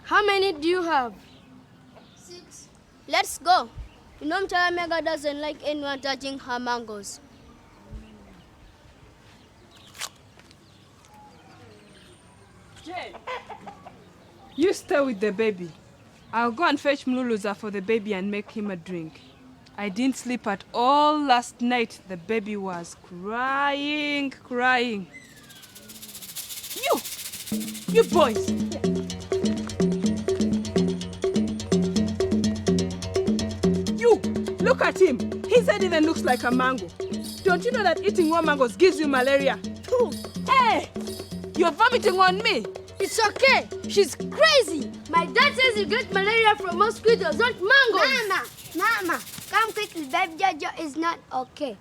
How many do you have? 6. Let's go. You know Mega doesn't like anyone touching her mangoes. Jane, you stay with the baby. I'll go and fetch Mluluza for the baby and make him a drink. I didn't sleep at all last night. The baby was crying. You boys! You, look at him. His head even looks like a mango. Don't you know that eating raw mangoes gives you malaria? Hey, you're vomiting on me. It's okay. She's crazy. My dad says you get malaria from mosquitoes, not mangoes. Mama, come quickly. Baby Jojo is not okay.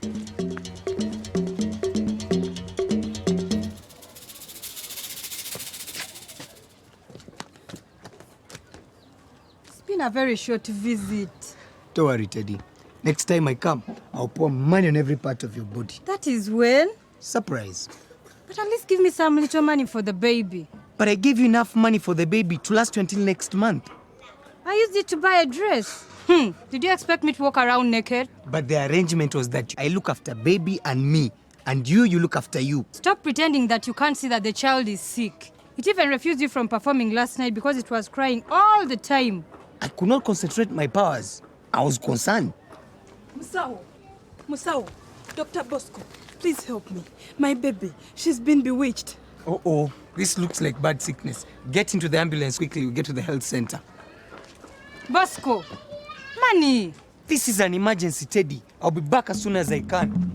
It's been a very short visit. Don't worry, Teddy. Next time I come, I'll pour money on every part of your body. That is when? Surprise. But at least give me some little money for the baby. But I gave you enough money for the baby to last you until next month. I used it to buy a dress. Did you expect me to walk around naked? But the arrangement was that I look after baby and me, and you look after you. Stop pretending that you can't see that the child is sick. It even refused you from performing last night because it was crying all the time. I could not concentrate my powers. I was concerned. Musao, Dr. Bosco, please help me. My baby, she's been bewitched. Oh, this looks like bad sickness. Get into the ambulance quickly, we get to the health center. Bosco, money. This is an emergency, Teddy. I'll be back as soon as I can.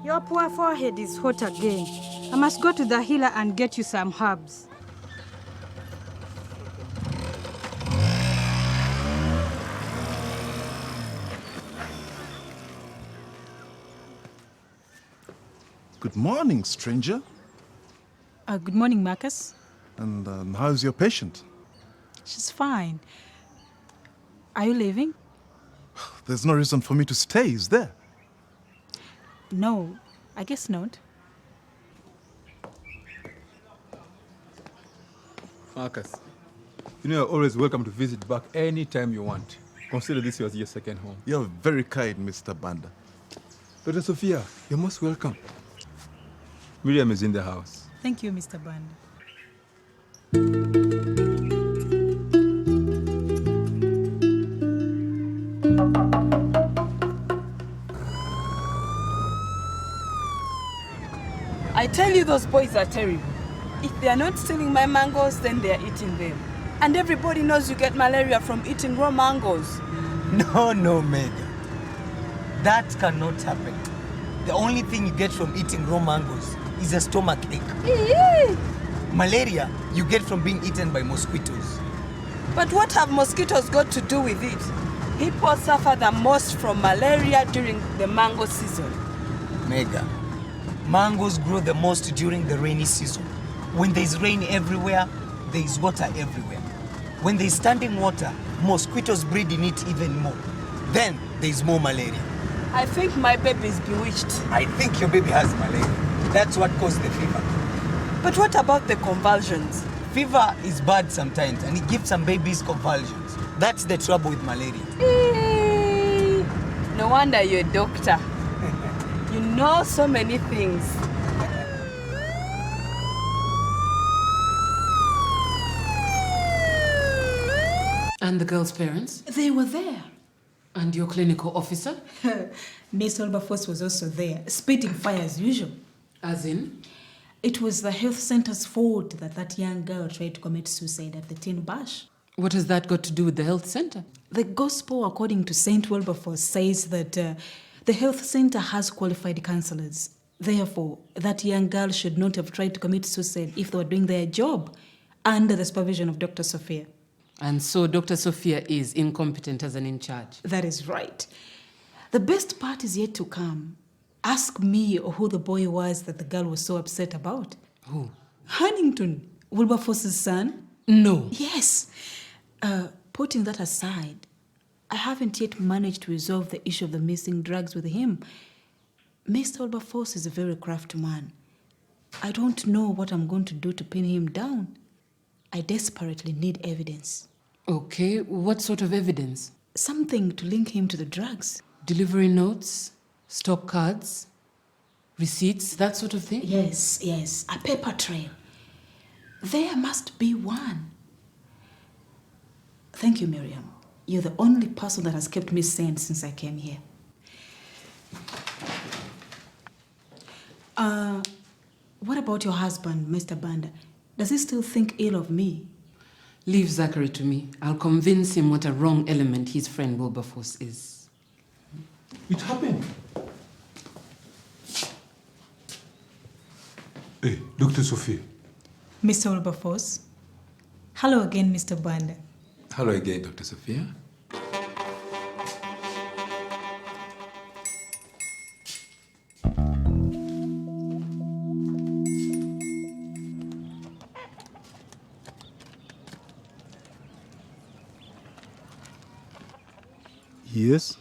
Your poor forehead is hot again. I must go to the healer and get you some herbs. Good morning, stranger. Good morning, Marcus. And how's your patient? She's fine. Are you leaving? There's no reason for me to stay, is there? No, I guess not. Marcus, you know you're always welcome to visit back any time you want. Consider this your second home. You're very kind, Mr. Banda. Dr. Sophia, you're most welcome. Miriam is in the house. Thank you, Mr. Banda. I tell you, those boys are terrible. If they are not stealing my mangoes, then they are eating them. And everybody knows you get malaria from eating raw mangoes. No, Mega. That cannot happen. The only thing you get from eating raw mangoes is a stomach ache. Malaria you get from being eaten by mosquitoes. But what have mosquitoes got to do with it? People suffer the most from malaria during the mango season. Mega, mangoes grow the most during the rainy season. When there is rain everywhere, there is water everywhere. When there is standing water, mosquitoes breed in it even more. Then there is more malaria. I think my baby is bewitched. I think your baby has malaria. That's what caused the fever. But what about the convulsions? Fever is bad sometimes, and it gives some babies convulsions. That's the trouble with malaria. No wonder you're a doctor. You know so many things. And the girl's parents? They were there. And your clinical officer? Miss Wilberforce was also there, spitting fire as usual. As in? It was the health center's fault that young girl tried to commit suicide at the Tin Bash. What has that got to do with the health center? The gospel, according to St. Wilberforce, says that the health center has qualified counselors. Therefore, that young girl should not have tried to commit suicide if they were doing their job under the supervision of Dr. Sophia. And so Dr. Sophia is incompetent as an in-charge. That is right. The best part is yet to come. Ask me or who the boy was that the girl was so upset about. Who? Huntington. Wilberforce's son? No. Yes. Putting that aside, I haven't yet managed to resolve the issue of the missing drugs with him. Mr. Wilberforce is a very crafty man. I don't know what I'm going to do to pin him down. I desperately need evidence. Okay, what sort of evidence? Something to link him to the drugs. Delivery notes, stock cards, receipts, that sort of thing? Yes, a paper trail. There must be one. Thank you, Miriam. You're the only person that has kept me sane since I came here. What about your husband, Mr. Banda? Does he still think ill of me? Leave Zachary to me. I'll convince him what a wrong element his friend Wilberforce is. It happened. Hey, Dr. Sophia. Mr. Wilberforce. Hello again, Mr. Banda. Hello again, Dr. Sophia. Yes?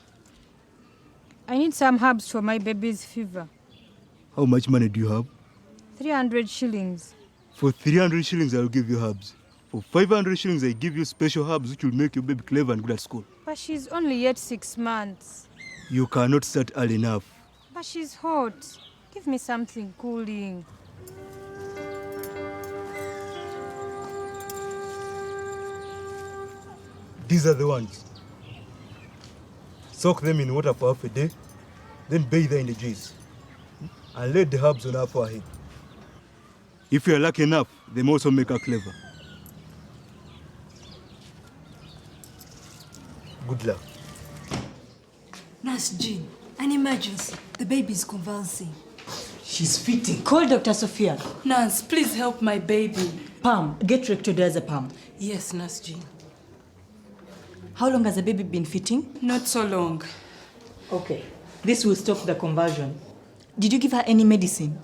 I need some herbs for my baby's fever. How much money do you have? 300 shillings. For 300 shillings, I'll give you herbs. For 500 shillings, I give you special herbs which will make your baby clever and good at school. But she's only yet 6 months. You cannot start early enough. But she's hot. Give me something cooling. These are the ones. Soak them in water for half a day, then bathe her in the juice. And lay the herbs on her forehead. If you are lucky enough, they may also make her clever. Good luck. Nurse Jean, an emergency. The baby is convulsing. She's fitting. Call Dr. Sophia. Nurse, please help my baby. Pam, get rectodiazepam. Yes, Nurse Jean. How long has the baby been fitting? Not so long. Okay. This will stop the conversion. Did you give her any medicine?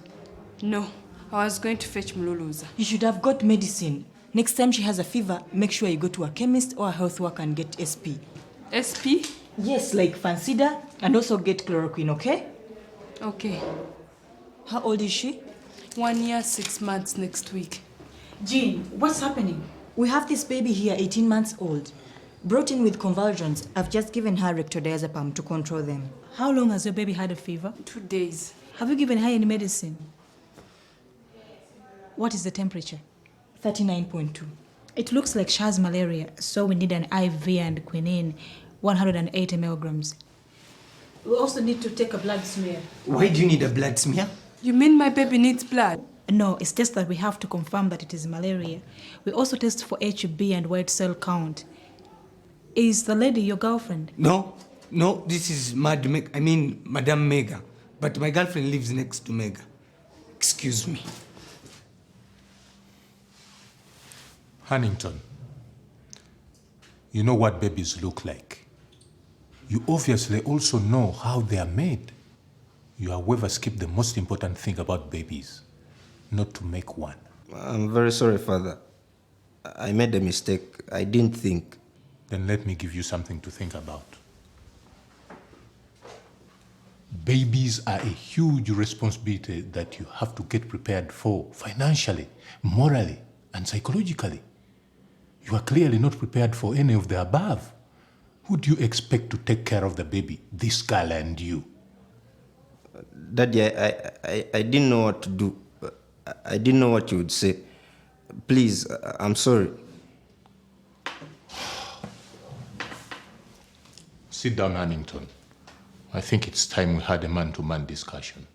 No. I was going to fetch Mluluza. You should have got medicine. Next time she has a fever, make sure you go to a chemist or a health worker and get SP. SP? Yes, like Fancida, and also get chloroquine, okay? Okay. How old is she? 1 year, 6 months next week. Jean, what's happening? We have this baby here, 18 months old. Brought in with convulsions. I've just given her rectodiazepam to control them. How long has your baby had a fever? 2 days. Have you given her any medicine? What is the temperature? 39.2. It looks like she has malaria, so we need an IV and quinine, 180 milligrams. We also need to take a blood smear. Why do you need a blood smear? You mean my baby needs blood? No, it's just that we have to confirm that it is malaria. We also test for HB and white cell count. Is the lady your girlfriend? No, this is Madame Mega. But my girlfriend lives next to Mega. Excuse me. Huntington, you know what babies look like. You obviously also know how they are made. You however skip the most important thing about babies, not to make one. I'm very sorry, Father. I made a mistake. I didn't think. Then let me give you something to think about. Babies are a huge responsibility that you have to get prepared for financially, morally, and psychologically. You are clearly not prepared for any of the above. Who do you expect to take care of the baby, this girl and you? Daddy, I didn't know what to do. I didn't know what you would say. Please, I'm sorry. Sit down, Huntington. I think it's time we had a man-to-man discussion.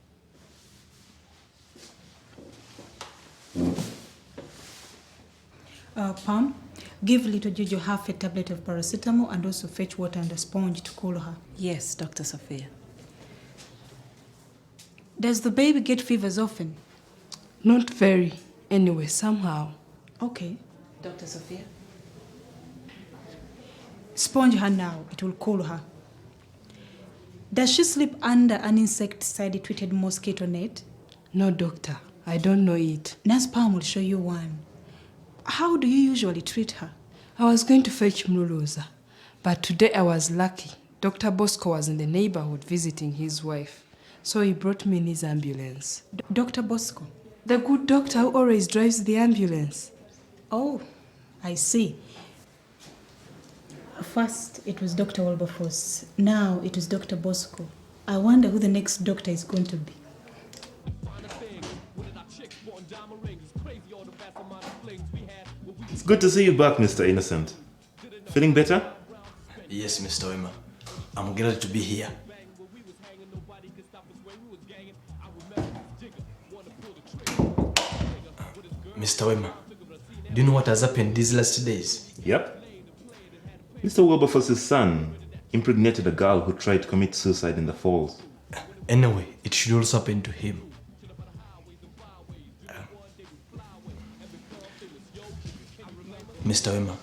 Pam, give little Jojo half a tablet of paracetamol and also fetch water and a sponge to cool her. Yes, Dr. Sophia. Does the baby get fevers often? Not very. Anyway, somehow. Okay. Dr. Sophia? Sponge her now. It will cool her. Does she sleep under an insecticide-treated mosquito net? No, doctor. I don't know it. Nurse Pam will show you one. How do you usually treat her? I was going to fetch Mluluza, but today I was lucky. Dr. Bosco was in the neighborhood visiting his wife, so he brought me in his ambulance. Dr. Bosco? The good doctor who always drives the ambulance. Oh, I see. First, it was Dr. Wilberforce. Now, it is Dr. Bosco. I wonder who the next doctor is going to be. It's good to see you back, Mr. Innocent. Feeling better? Yes, Mr. Wema. I'm glad to be here. Mr. Wema, do you know what has happened these last days? Yep. Mr. Wilberforce's son impregnated a girl who tried to commit suicide in the falls. Anyway, it should also happen to him. Mr. Wema,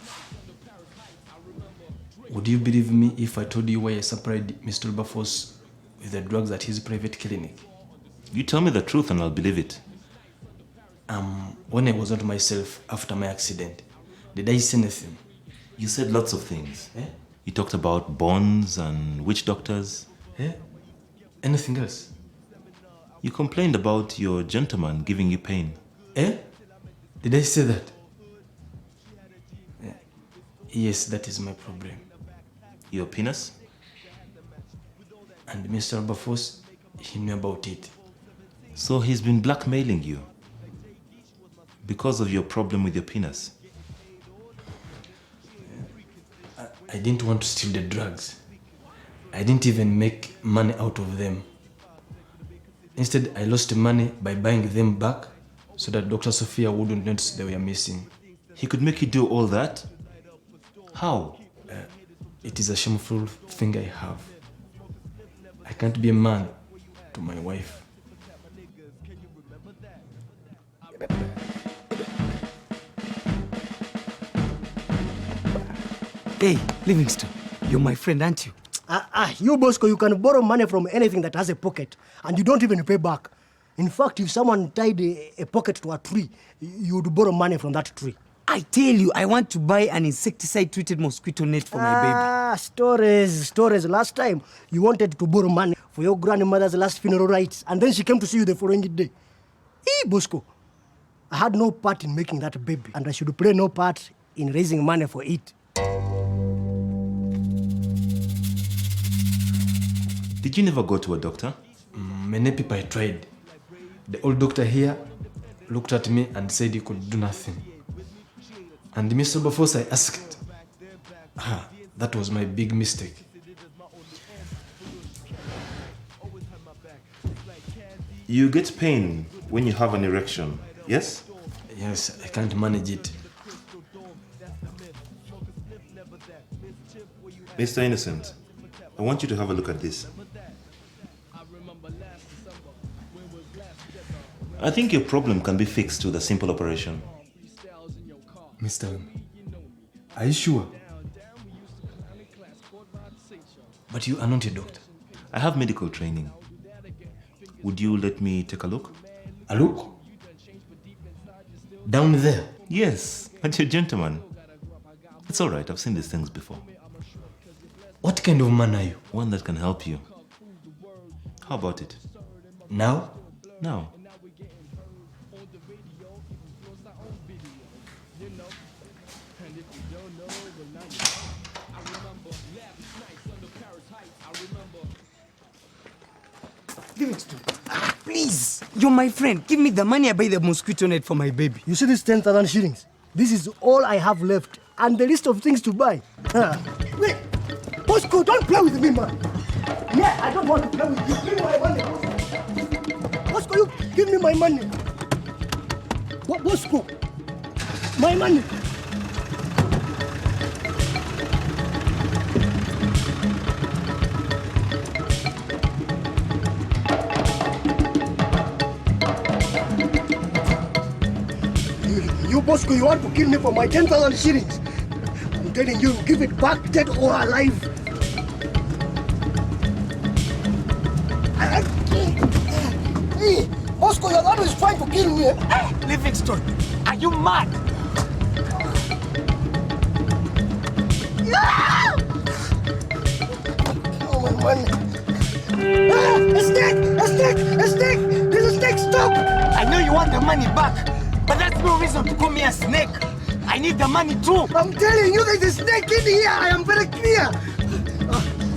would you believe me if I told you why I supplied Mr. Wilberforce with the drugs at his private clinic? You tell me the truth and I'll believe it. When I was not myself after my accident, did I say anything? You said lots of things. Eh? You talked about bonds and witch doctors. Eh? Anything else? You complained about your gentleman giving you pain. Eh? Did I say that? Yes, that is my problem. Your penis? And Mr. Wilberforce, he knew about it. So he's been blackmailing you because of your problem with your penis? I didn't want to steal the drugs. I didn't even make money out of them. Instead, I lost money by buying them back so that Dr. Sophia wouldn't notice they were missing. He could make you do all that? How? It is a shameful thing I have. I can't be a man to my wife. Hey, Livingston, you're my friend, aren't you? You, Bosco, you can borrow money from anything that has a pocket, and you don't even pay back. In fact, if someone tied a pocket to a tree, you would borrow money from that tree. I tell you, I want to buy an insecticide-treated mosquito net for my baby. Stories. Last time, you wanted to borrow money for your grandmother's last funeral rites, and then she came to see you the following day. Hey, Bosco, I had no part in making that baby, and I should play no part in raising money for it. Did you never go to a doctor? Many people I tried. The old doctor here looked at me and said he could do nothing. And Mr. Wilberforce, I asked. That was my big mistake. You get pain when you have an erection, yes? Yes, I can't manage it. Mr. Innocent, I want you to have a look at this. I think your problem can be fixed with a simple operation. Mr. Wema, are you sure? But you are not a doctor. I have medical training. Would you let me take a look? A look? Down there? Yes, at your gentleman. It's all right, I've seen these things before. What kind of man are you? One that can help you. How about it? Now? Now. Livingston, please, you're my friend. Give me the money I buy the mosquito net for my baby. You see this 10,000 shillings? This is all I have left, and the list of things to buy. Wait, Bosco, don't play with me, man. Yeah, I don't want to play with you. Give me my money, Bosco, you give me my money. Bosco, my money. You, Bosco, you want to kill me for my 10,000 shillings? I'm telling you, give it back, dead or alive. Bosco, you're the one who's trying to kill me. Livingston, are you mad? money. Ah, a snake! A snake! A snake! There's a snake! Stop! I know you want the money back, but that's no reason to call me a snake. I need the money too. I'm telling you, there's a snake in here. I am very clear.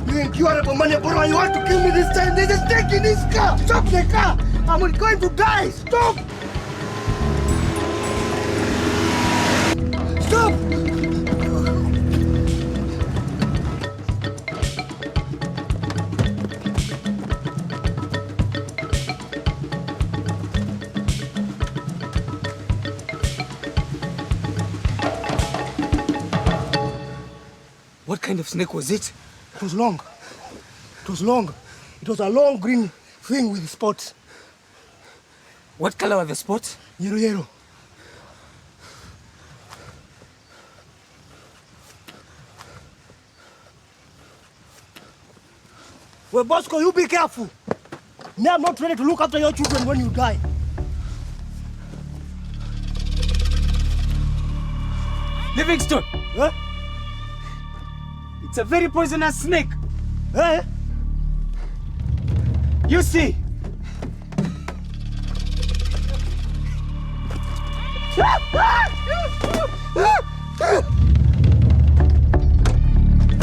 You incurable money, bro. You want to kill me this time. There's a snake in this car. Stop the car. I'm going to die. Stop. Stop. What kind of snake was it? It was long. It was long. It was a long green thing with spots. What color were the spots? Yellow. Well, Bosco, you be careful. Me, I'm not ready to look after your children when you die. Livingston! Huh? It's a very poisonous snake. Eh? You see?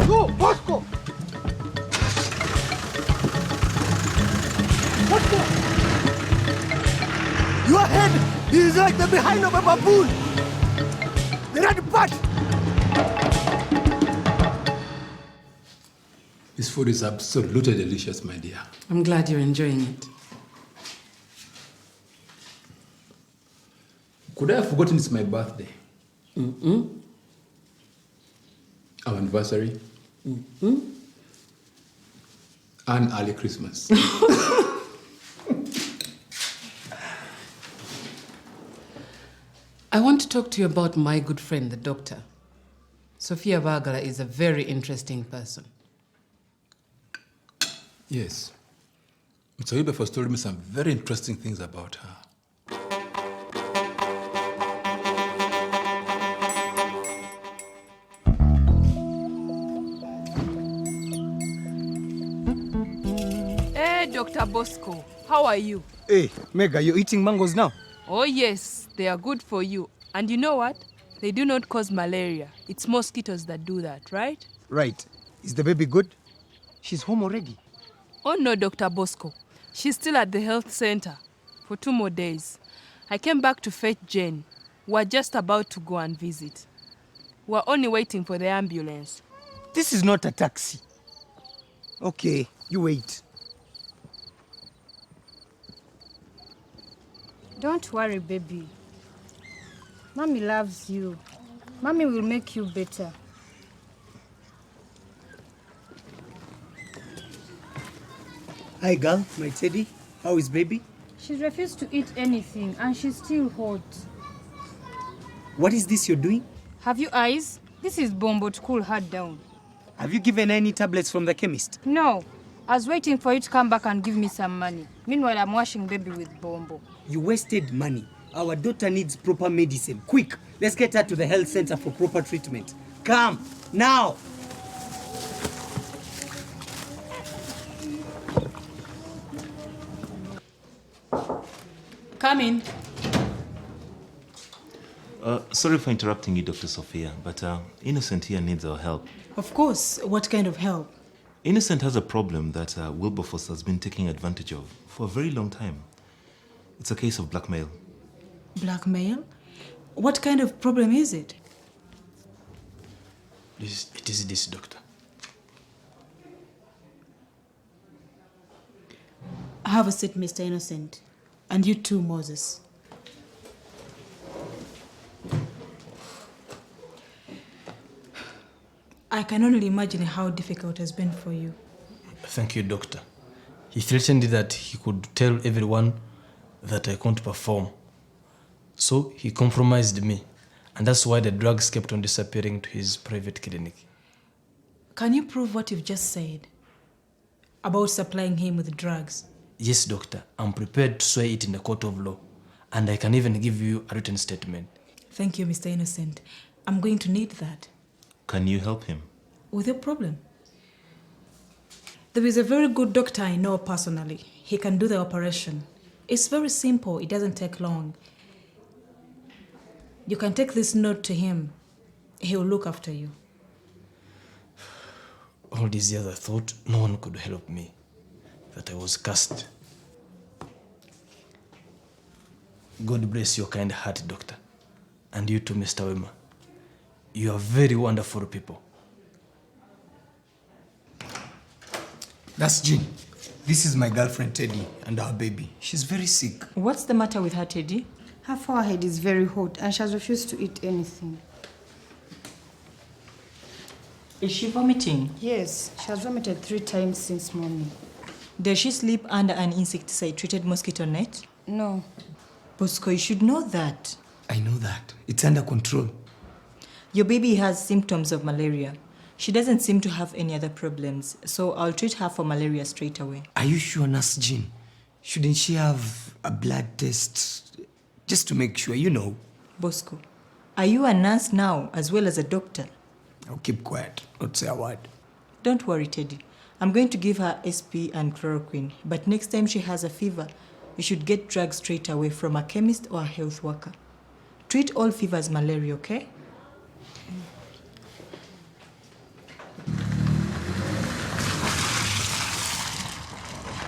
Go, Bosco! Bosco! Your head is like the behind of a baboon. The red part. This food is absolutely delicious, my dear. I'm glad you're enjoying it. Could I have forgotten it's my birthday? Mm-mm. Our anniversary? Mm-mm. And early Christmas. I want to talk to you about my good friend, the doctor. Sophia Vargala is a very interesting person. Yes. Mr. Wilberforce told me some very interesting things about her. Hey, Dr. Bosco, how are you? Hey, Mega, you're eating mangoes now? Oh yes, they are good for you. And you know what? They do not cause malaria. It's mosquitoes that do that, right? Right. Is the baby good? She's home already. Oh no, Dr. Bosco. She's still at the health center for 2 more days. I came back to fetch Jane. We're just about to go and visit. We're only waiting for the ambulance. This is not a taxi. Okay, you wait. Don't worry, baby. Mommy loves you. Mommy will make you better. Hi, girl, my teddy. How is baby? She's refused to eat anything and she's still hot. What is this you're doing? Have you eyes? This is Bombo to cool her down. Have you given her any tablets from the chemist? No. I was waiting for you to come back and give me some money. Meanwhile, I'm washing baby with Bombo. You wasted money. Our daughter needs proper medicine. Quick, let's get her to the health center for proper treatment. Come, now! Come in. Sorry for interrupting you, Dr. Sophia, but Innocent here needs our help. Of course. What kind of help? Innocent has a problem that Wilberforce has been taking advantage of for a very long time. It's a case of blackmail. Blackmail? What kind of problem is it? It is this, doctor. Have a seat, Mr. Innocent. And you too, Moses. I can only imagine how difficult it has been for you. Thank you, doctor. He threatened that he could tell everyone that I can't perform. So he compromised me. And that's why the drugs kept on disappearing to his private clinic. Can you prove what you've just said about supplying him with drugs? Yes, doctor. I'm prepared to swear it in the court of law. And I can even give you a written statement. Thank you, Mr. Innocent. I'm going to need that. Can you help him? With your problem? There is a very good doctor I know personally. He can do the operation. It's very simple. It doesn't take long. You can take this note to him. He will look after you. All these years I thought no one could help me, that I was cursed. God bless your kind heart, Doctor. And you too, Mr. Wema. You are very wonderful people. That's Jean. This is my girlfriend Teddy and our baby. She's very sick. What's the matter with her, Teddy? Her forehead is very hot and she has refused to eat anything. Is she vomiting? Yes, she has vomited 3 times since morning. Does she sleep under an insecticide-treated mosquito net? No. Bosco, you should know that. I know that. It's under control. Your baby has symptoms of malaria. She doesn't seem to have any other problems, so I'll treat her for malaria straight away. Are you sure, Nurse Jean? Shouldn't she have a blood test just to make sure, you know? Bosco, are you a nurse now as well as a doctor? I'll keep quiet, not say a word. Don't worry, Teddy. I'm going to give her SP and chloroquine, but next time she has a fever, you should get drugs straight away from a chemist or a health worker. Treat all fevers malaria, okay?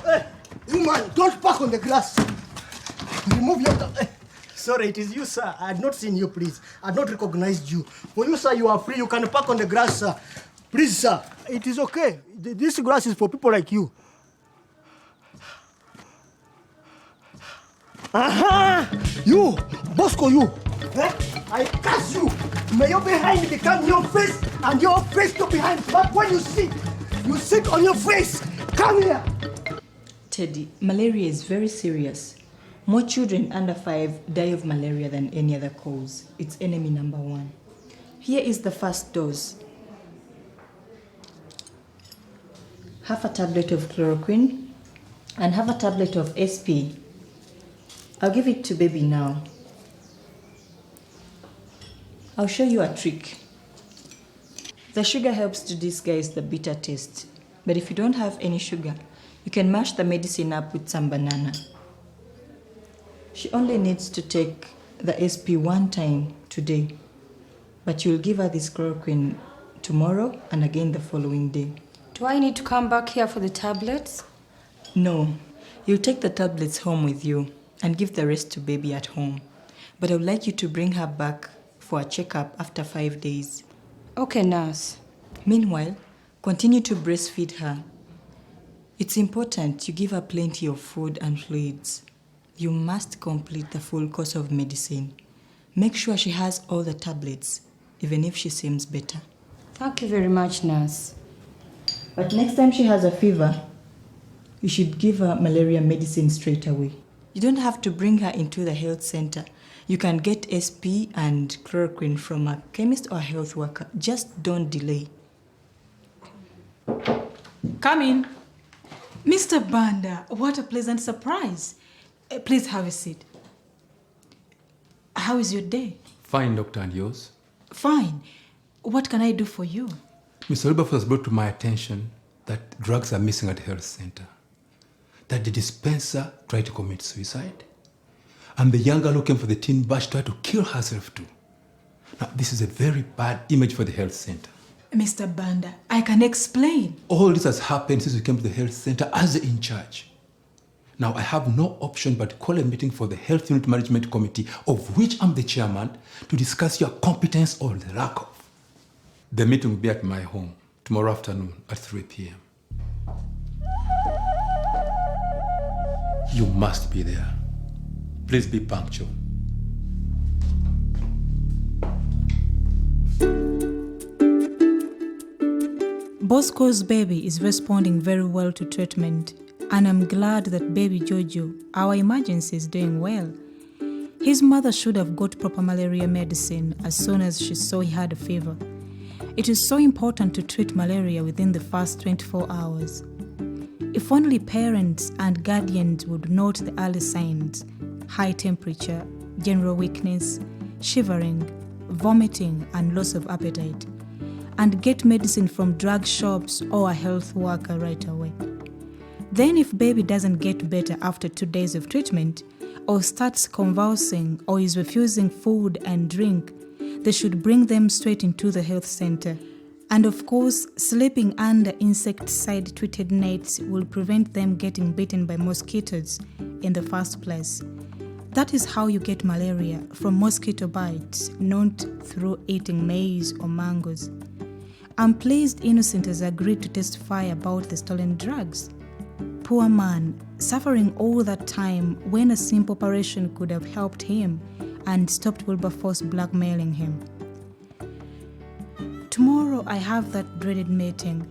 Hey, you man, don't park on the grass. Remove your... Sorry, it is you, sir. I had not seen you, please. I had not recognized you. For you, sir, you are free. You can park on the grass, sir. Please, sir. It is okay. This grass is for people like you. Aha! You! Bosco, you! Eh? I curse you! May your behind become your face and your face to behind. But when you sit on your face. Come here! Teddy, malaria is very serious. More children under 5 die of malaria than any other cause. It's enemy number 1. Here is the first dose. Half a tablet of chloroquine and half a tablet of SP. I'll give it to baby now. I'll show you a trick. The sugar helps to disguise the bitter taste. But if you don't have any sugar, you can mash the medicine up with some banana. She only needs to take the SP 1 time today, but you'll give her this chloroquine tomorrow and again the following day. Do I need to come back here for the tablets? No, you'll take the tablets home with you and give the rest to baby at home. But I would like you to bring her back for a checkup after 5 days. Okay, nurse. Meanwhile, continue to breastfeed her. It's important you give her plenty of food and fluids. You must complete the full course of medicine. Make sure she has all the tablets, even if she seems better. Thank you very much, nurse. But next time she has a fever, you should give her malaria medicine straight away. You don't have to bring her into the health center. You can get SP and chloroquine from a chemist or a health worker. Just don't delay. Come in. Mr. Banda, what a pleasant surprise. Please have a seat. How is your day? Fine, Doctor, and yours? Fine. What can I do for you? Mr. Wilberforce has brought to my attention that drugs are missing at the health center, that the dispenser tried to commit suicide, and the young girl who came for the teen bash tried to kill herself too. Now, this is a very bad image for the health center. Mr. Banda, I can explain. All this has happened since we came to the health center as the in charge. Now, I have no option but to call a meeting for the Health Unit Management Committee, of which I'm the chairman, to discuss your competence or the lack of. The meeting will be at my home tomorrow afternoon at 3 p.m. You must be there. Please be punctual. Bosco's baby is responding very well to treatment, and I'm glad that baby Jojo, our emergency, is doing well. His mother should have got proper malaria medicine as soon as she saw he had a fever. It is so important to treat malaria within the first 24 hours. If only parents and guardians would note the early signs: high temperature, general weakness, shivering, vomiting, and loss of appetite. and get medicine from drug shops or a health worker right away. Then if baby doesn't get better after 2 days of treatment, or starts convulsing or is refusing food and drink, they should bring them straight into the health center. And of course, sleeping under insecticide-treated nets will prevent them getting bitten by mosquitoes in the first place. That is how you get malaria, from mosquito bites, not through eating maize or mangoes. I'm pleased Innocent has agreed to testify about the stolen drugs. Poor man, suffering all that time when a simple operation could have helped him and stopped Wilberforce blackmailing him. Tomorrow I have that dreaded meeting.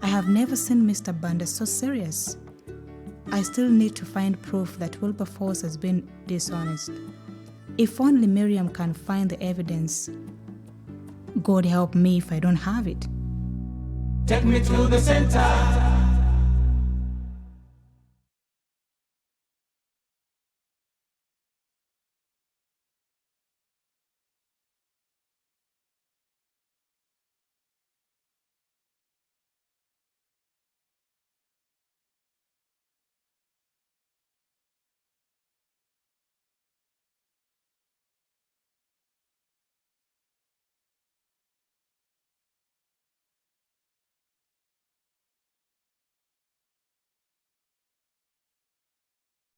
I have never seen Mr. Banda so serious. I still need to find proof that Wilberforce has been dishonest. If only Miriam can find the evidence. God help me if I don't have it. Take me to the center.